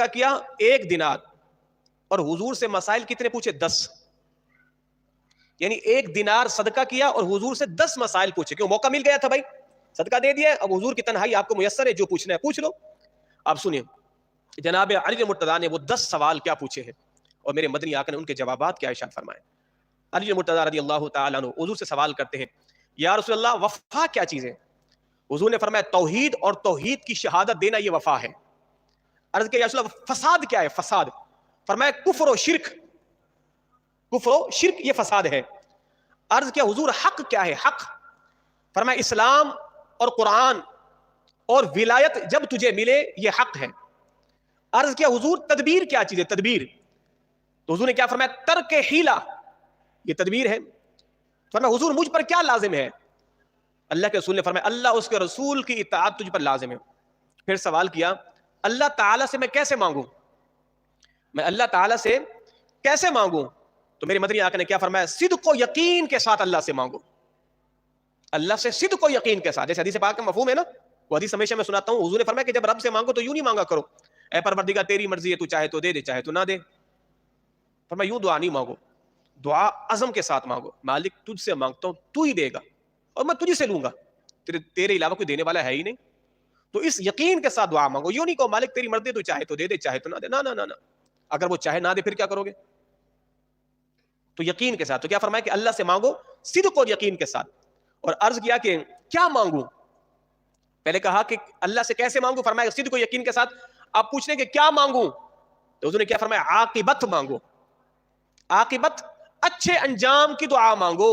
کیا 1 دینار اور حضور سے مسائل کتنے پوچھے 10. یعنی 1 دینار صدقہ کیا اور حضور سے 10 مسائل پوچھے. کیوں؟ موقع مل گیا تھا بھائی, صدقہ دے دیا, اب حضور کی تنہائی آپ کو میسر ہے, جو پوچھنا ہے پوچھ لو. آپ سنیے جناب علی مرتضیٰ نے وہ 10 سوال کیا پوچھے ہیں اور میرے مدنی آقا نے ان کے جوابات کیا ارشاد فرمائے. علی مرتضیٰ رضی اللہ تعالیٰ عنہ حضور سے سوال کرتے ہیں, یا رسول اللہ وفا کیا چیز ہے؟ حضور نے فرمایا توحید, اور توحید کی شہادت دینا یہ وفا ہے. عرض کیا یا رسول اللہ فساد کیا ہے؟ فساد. فرمایا کفر و شرک, کفر و شرک یہ فساد ہے. عرض کیا حضور حق کیا ہے؟ حق. فرمایا اسلام اور قرآن اور ولایت جب تجھے ملے یہ حق ہے. عرض کیا حضور تدبیر کیا چیز ہے؟ تدبیر. تو حضور نے کیا فرمایا ترک حیلہ, یہ تدبیر ہے. فرمایا حضور مجھ پر کیا لازم ہے؟ اللہ کے رسول نے فرمایا اللہ اس کے رسول کی اطاعت تجھ پر لازم ہے. پھر سوال کیا اللہ تعالیٰ سے میں کیسے مانگوں؟ میں اللہ تعالیٰ سے کیسے مانگوں؟ تو میرے مدنی آقا نے کیا فرمایا صدق و یقین کے ساتھ اللہ سے مانگو. اللہ سے صدق و یقین کے ساتھ, جیسے حدیث پاک کا مفہوم ہے نا, وہ حدیث ہمیشہ میں سناتا ہوں. حضور نے فرمایا کہ جب رب سے مانگو تو یوں نہیں مانگا کرو اے پروردگار تیری مرضی ہے, تو چاہے تو دے دے چاہے تو نہ دے. فرمایا یوں دعا نہیں مانگو, دعا عزم کے ساتھ مانگو. مالک تجھ سے مانگتا ہوں, تو ہی دے گا اور میں تجھ سے لوں گا, تیرے علاوہ کوئی دینے والا ہے ہی نہیں. تو اس یقین کے ساتھ دعا مانگو. یوں نہیں کہو مالک تیری مرضی ہے, تو چاہے تو دے دے چاہے تو نہ دے. نہ, اگر وہ چاہے نہ دے پھر کیا کرو گے؟ تو یقین کے ساتھ. تو کیا فرمایا کہ اللہ سے مانگو صدق اور یقین کے ساتھ. اور عرض کیا کہ کیا مانگوں؟ پہلے کہا کہ اللہ سے کیسے مانگوں, فرمایا صدق و یقین کے ساتھ. آپ پوچھنے کہ کیا مانگوں, تو حضور نے کیا فرمایا عاقبت مانگو. عاقبت, اچھے انجام کی دعا مانگو,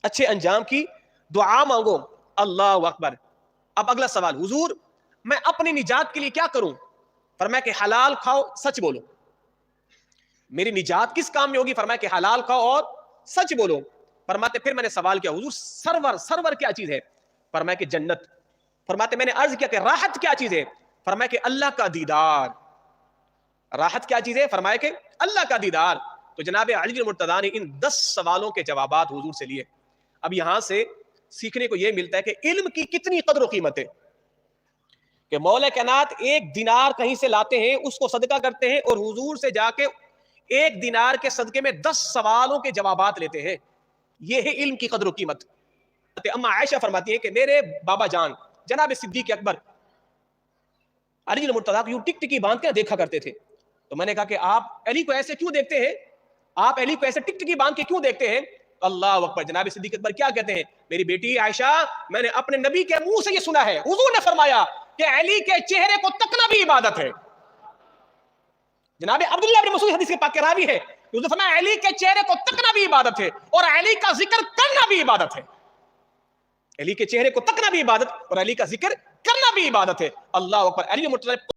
اچھے انجام کی دعا مانگو. اللہ اکبر. اب اگلا سوال, حضور میں اپنی نجات کے لیے کیا کروں؟ فرمایا کہ حلال کھاؤ, سچ بولو. میری نجات کس کام میں ہوگی؟ فرمایا کہ حلال کھاؤ اور سچ بولو. فرماتے پھر میں نے سوال کیا حضور سرور کیا چیز ہے؟ فرمایا کہ جنت. فرماتے میں نے عرض کیا کہ راحت کیا چیز ہے؟ فرمایا کہ اللہ کا دیدار. راحت کیا چیز ہے؟ فرمایا کہ اللہ کا دیدار. تو جناب علی مرتضیٰ نے ان 10 سوالوں کے جوابات حضور سے لیے. اب یہاں سے سیکھنے کو یہ ملتا ہے کہ علم کی کتنی قدر و قیمت ہے, کہ مولا کائنات 1 دینار کہیں سے لاتے ہیں, اس کو صدقہ کرتے ہیں, اور حضور سے جا کے 1 دینار کے صدقے میں 10 سوالوں کے جوابات لیتے ہیں. یہ ہے علم کی قدر و قیمت. اما عائشہ فرماتی ہے کہ میرے بابا جان جناب صدیق اکبر علی مرتضیٰ کو یوں ٹک ٹکی باندھ کے دیکھا کرتے تھے. تو میں نے کہا کہ آپ علی کو ایسے کیوں دیکھتے ہیں, آپ علی کو ایسے ٹک ٹکی باندھ کے کیوں دیکھتے ہیں؟ اللہ اکبر. جناب صدیق اکبر کیا کہتے ہیں, میری بیٹی عائشہ میں نے اپنے نبی کے منہ سے یہ سنا ہے, حضور نے فرمایا کہ علی کے چہرے کو تکنا بھی عبادت ہے. جناب عبداللہ بن مسعود حدیث کے پاک کے راوی ہے, حضور نے فرمایا علی کے چہرے کو تکنا بھی عبادت ہے, اور علی کا ذکر کرنا بھی عبادت ہے. علی کے چہرے کو تکنا بھی عبادت, اور علی کا ذکر کرنا بھی عبادت ہے. اللہ اکبر. علی مرتضیٰ